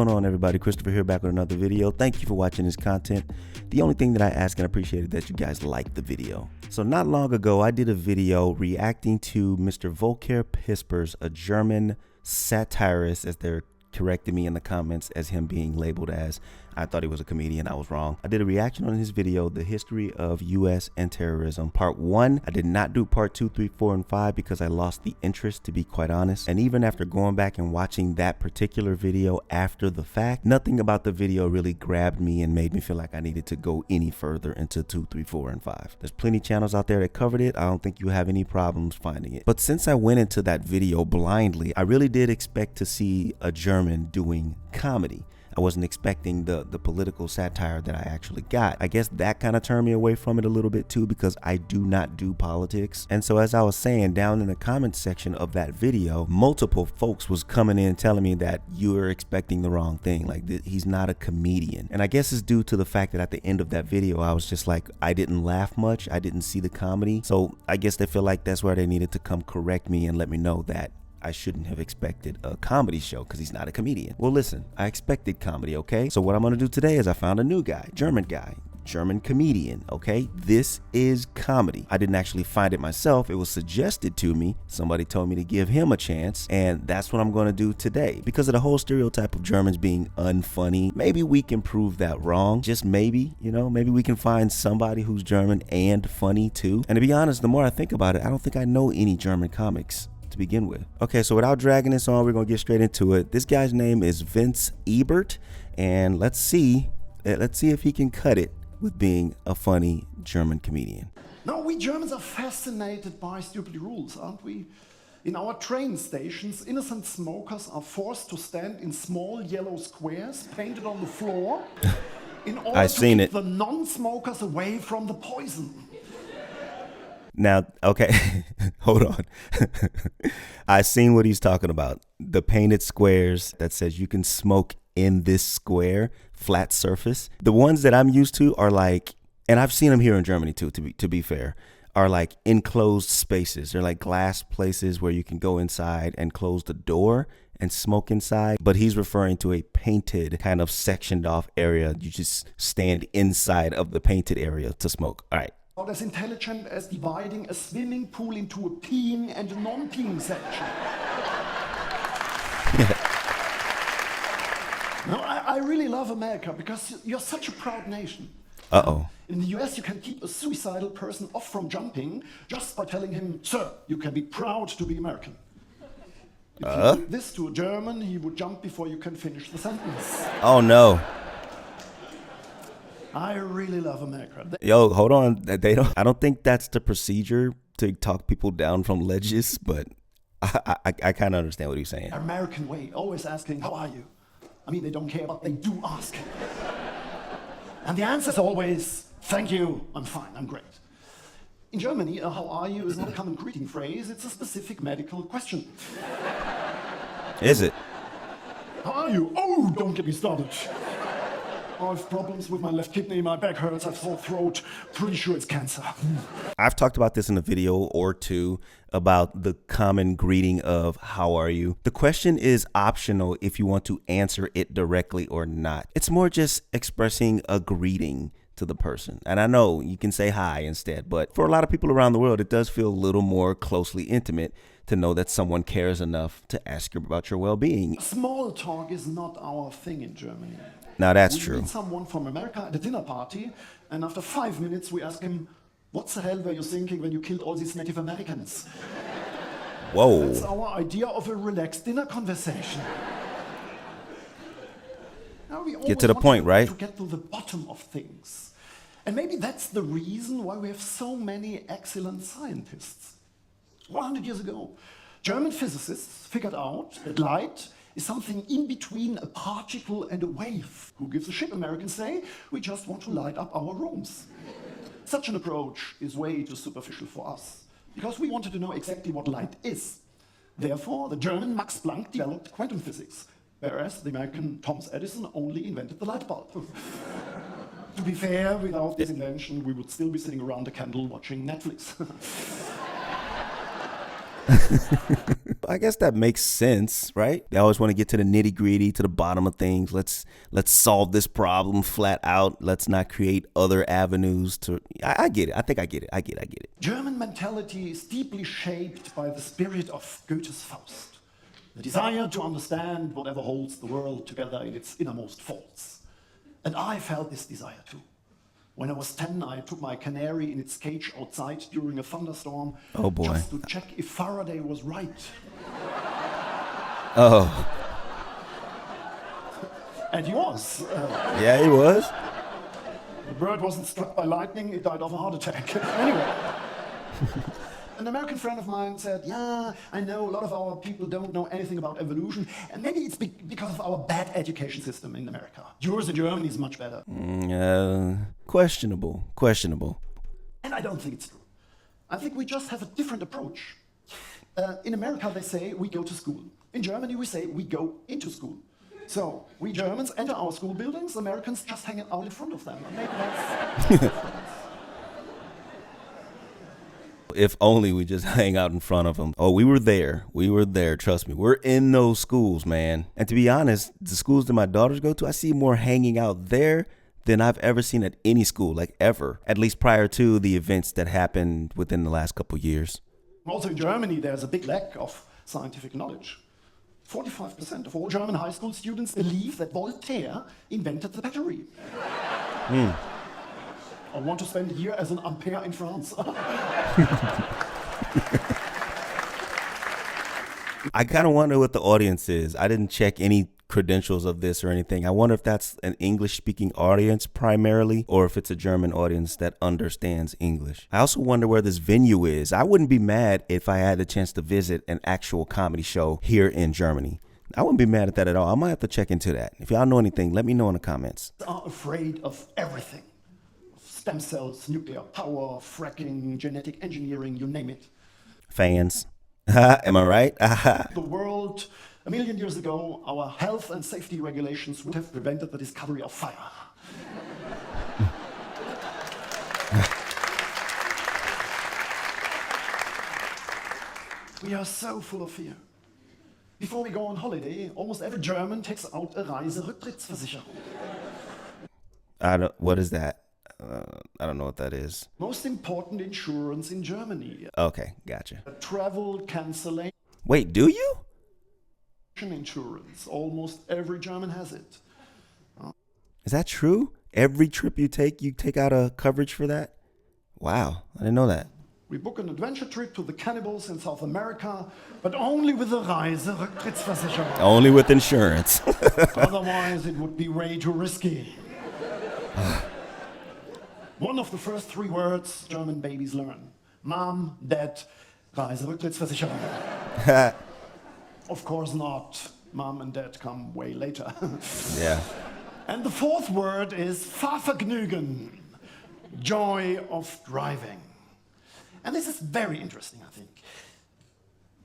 going on, everybody? Christopher here, back with another video. Thank you for watching this content. The only thing that I ask and appreciate is that you guys like the video. So not long ago, I did a video reacting to Mr. Volker Pispers, a German satirist, as they're corrected me in the comments as him being labeled as. I thought he was a comedian. I was wrong. I did a reaction on his video, The History of US and Terrorism, part 1. I did not do part 2, 3, 4, and 5 because I lost the interest, to be quite honest. And even after going back and watching that particular video after the fact, nothing about the video really grabbed me and made me feel like I needed to go any further into 2, 3, 4, and 5. There's plenty of channels out there that covered it. I don't think you have any problems finding it. But since I went into that video blindly, I really did expect to see a German doing comedy. I wasn't expecting the political satire that I actually got. I guess that kind of turned me away from it a little bit too, because I do not do politics. And so as I was saying, down in the comments section of that video, multiple folks was coming in telling me that you are expecting the wrong thing. Like, he's not a comedian. And I guess it's due to the fact that at the end of that video, I was just like, I didn't laugh much. I didn't see the comedy. So I guess they feel like that's where they needed to come correct me and let me know that I shouldn't have expected a comedy show because he's not a comedian. Well, listen, I expected comedy, okay? So what I'm gonna do today is I found a new guy, German comedian, okay? This is comedy. I didn't actually find it myself. It was suggested to me. Somebody told me to give him a chance, and that's what I'm gonna do today. Because of the whole stereotype of Germans being unfunny, maybe we can prove that wrong. Just maybe, you know, maybe we can find somebody who's German and funny too. And to be honest, the more I think about it, I don't think I know any German comics to begin with. Okay, so without dragging this on, we're gonna get straight into it. This guy's name is Vince Ebert, and let's see if he can cut it with being a funny German comedian. Now, we Germans are fascinated by stupid rules, aren't we? In our train stations, innocent smokers are forced to stand in small yellow squares painted on the floor in order to keep the non-smokers away from the poison. Now, okay, hold on. I seen what he's talking about. The painted squares that says you can smoke in this square, flat surface. The ones that I'm used to are like, and I've seen them here in Germany too, to be fair, are like enclosed spaces. They're like glass places where you can go inside and close the door and smoke inside. But he's referring to a painted kind of sectioned off area. You just stand inside of the painted area to smoke. All right. Not as intelligent as dividing a swimming pool into a peeing and a non-peeing section. No, I really love America because you're such a proud nation. Uh-oh. In the US, you can keep a suicidal person off from jumping just by telling him, "Sir, you can be proud to be American." If you did this to a German, he would jump before you can finish the sentence. Oh no. I really love America. Yo, hold on. I don't think that's the procedure to talk people down from ledges, but I kind of understand what he's saying. American way, always asking, "How are you?" I mean, they don't care, but they do ask. And the answer is always, "Thank you, I'm fine, I'm great." In Germany, "How are you" is not a common greeting phrase, it's a specific medical question. Is it? "How are you?" "Oh, don't get me started. I have problems with my left kidney, my back hurts, I have sore throat, pretty sure it's cancer." I've talked about this in a video or two about the common greeting of "how are you?" The question is optional if you want to answer it directly or not. It's more just expressing a greeting to the person. And I know you can say hi instead, but for a lot of people around the world, it does feel a little more closely intimate to know that someone cares enough to ask you about your well-being. Small talk is not our thing in Germany. Now that's true. We meet someone from America at a dinner party, and after 5 minutes we ask him, "What the hell were you thinking when you killed all these Native Americans?" Whoa. That's our idea of a relaxed dinner conversation. Now, we get to the point, right? To get to the bottom of things. And maybe that's the reason why we have so many excellent scientists. 100 years ago, German physicists figured out that light is something in between a particle and a wave. Who gives a shit, Americans say? We just want to light up our rooms. Such an approach is way too superficial for us, because we wanted to know exactly what light is. Therefore, the German Max Planck developed quantum physics, whereas the American Thomas Edison only invented the light bulb. To be fair, without this invention, we would still be sitting around a candle watching Netflix. I guess that makes sense, right? They always want to get to the nitty gritty, to the bottom of things. Let's solve this problem flat out. Let's not create other avenues to. I get it. I think I get it. I get it. German mentality is deeply shaped by the spirit of Goethe's Faust, the desire to understand whatever holds the world together in its innermost faults. And I felt this desire too. When I was 10, I took my canary in its cage outside during a thunderstorm. Oh boy. Just to check if Faraday was right. Oh. And he was. Yeah, he was. The bird wasn't struck by lightning, it died of a heart attack. Anyway. An American friend of mine said, yeah, I know a lot of our people don't know anything about evolution, and maybe it's because of our bad education system in America. Yours in Germany is much better. Questionable. And I don't think it's true. I think we just have a different approach. In America, they say we go to school. In Germany, we say we go into school. So, we Germans enter our school buildings, Americans just hang out in front of them. And maybe that's... If only we just hang out in front of them. Oh, we were there. Trust me. We're in those schools, man. And to be honest, the schools that my daughters go to, I see more hanging out there than I've ever seen at any school, like ever. At least prior to the events that happened within the last couple of years. Also in Germany, there's a big lack of scientific knowledge. 45% of all German high school students believe that Voltaire invented the battery. I want to spend a year as an ampere in France. I kind of wonder what the audience is. I didn't check any credentials of this or anything. I wonder if that's an English-speaking audience primarily, or if it's a German audience that understands English. I also wonder where this venue is. I wouldn't be mad if I had the chance to visit an actual comedy show here in Germany. I wouldn't be mad at that at all. I might have to check into that. If y'all know anything, let me know in the comments. Are afraid of everything. Stem cells, nuclear power, fracking, genetic engineering, you name it. Fans. Am I right? The world, 1 million years ago, our health and safety regulations would have prevented the discovery of fire. We are so full of fear. Before we go on holiday, almost every German takes out a Reiserücktrittsversicherung. What is that? I don't know what that is. Most important insurance in Germany. Okay, gotcha. A travel cancellation Wait, do you? insurance. Almost every German has it. Is that true? Every trip you take out a coverage for that? Wow, I didn't know that. We book an adventure trip to the cannibals in South America, but only with a Reiserücktrittsversicherung. Only with insurance. Otherwise, it would be way too risky. One of the first 3 words German babies learn. Mom, Dad, Reiserücktrittsversicherung. Of course not. Mom and Dad come way later. Yeah. And the 4th word is Fahrvergnügen, joy of driving. And this is very interesting, I think.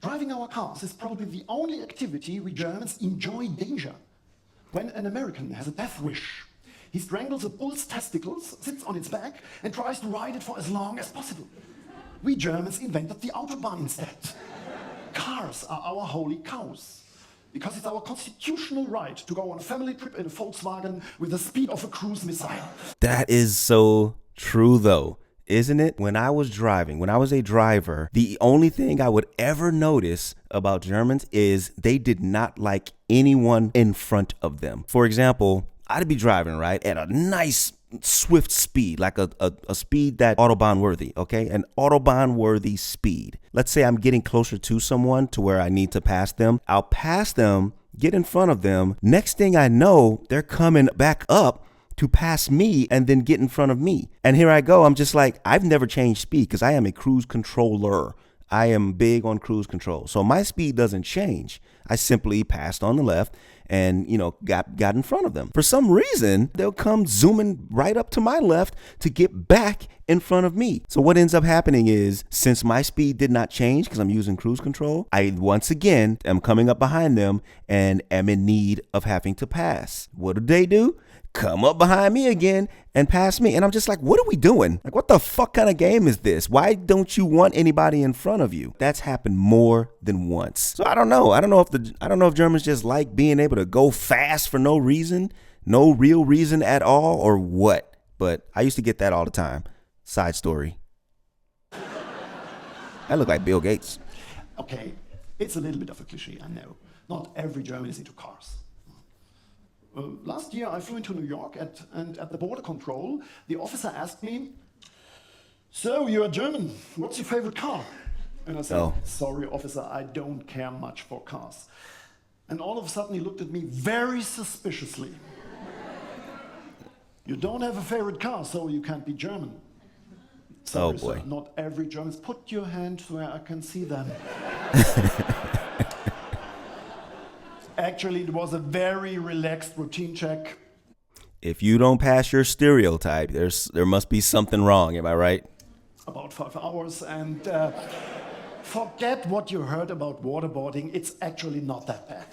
Driving our cars is probably the only activity we Germans enjoy danger. When an American has a death wish, he strangles a bull's testicles, sits on its back, and tries to ride it for as long as possible. We Germans invented the Autobahn instead. Cars are our holy cows, because it's our constitutional right to go on a family trip in a Volkswagen with the speed of a cruise missile. That is so true, though, isn't it? When I was a driver, the only thing I would ever notice about Germans is they did not like anyone in front of them. For example, I'd be driving, right, at a nice swift speed, like a speed that Autobahn-worthy, okay? An Autobahn-worthy speed. Let's say I'm getting closer to someone to where I need to pass them. I'll pass them, get in front of them. Next thing I know, they're coming back up to pass me and then get in front of me. And here I go. I'm just like, I've never changed speed because I am a cruise controller. I am big on cruise control. So my speed doesn't change. I simply passed on the left and, got in front of them. For some reason, they'll come zooming right up to my left to get back in front of me. So what ends up happening is, since my speed did not change because I'm using cruise control, I once again am coming up behind them and am in need of having to pass. What do? Come up behind me again and pass me. And I'm just like, what are we doing? Like, what the fuck kind of game is this? Why don't you want anybody in front of you? That's happened more than once. So I don't know. I don't know if Germans just like being able to go fast for no reason, no real reason at all, or what. But I used to get that all the time. Side story. I look like Bill Gates. Okay, it's a little bit of a cliche, I know. Not every German is into cars. Last year I flew into New York and at the border control, the officer asked me, "So, you're German, what's your favorite car?" And I said, "Sorry, officer, I don't care much for cars." And all of a sudden he looked at me very suspiciously. "You don't have a favorite car, so you can't be German." Sorry, boy. Sir, not every German. Put your hands where I can see them. Actually, it was a very relaxed routine check. If you don't pass your stereotype, there must be something wrong, am I right? About 5 hours, and forget what you heard about waterboarding. It's actually not that bad.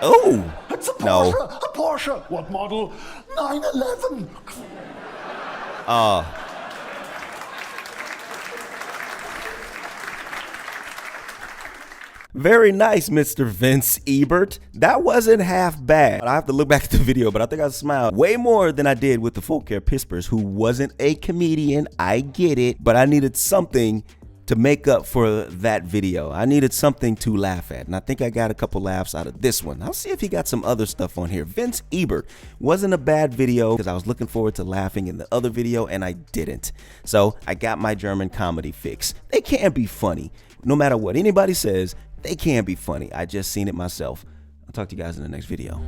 Oh, It's a Porsche, no. a Porsche. What model? 911. Very nice, Mr. Vince Ebert. That wasn't half bad. I have to look back at the video, but I think I smiled way more than I did with the Volker Pispers, who wasn't a comedian. I get it, but I needed something to make up for that video. I needed something to laugh at, and I think I got a couple laughs out of this one. I'll see if he got some other stuff on here. Vince Ebert wasn't a bad video because I was looking forward to laughing in the other video, and I didn't. So I got my German comedy fix. They can't be funny. No matter what anybody says, they can't be funny. I just seen it myself. I'll talk to you guys in the next video.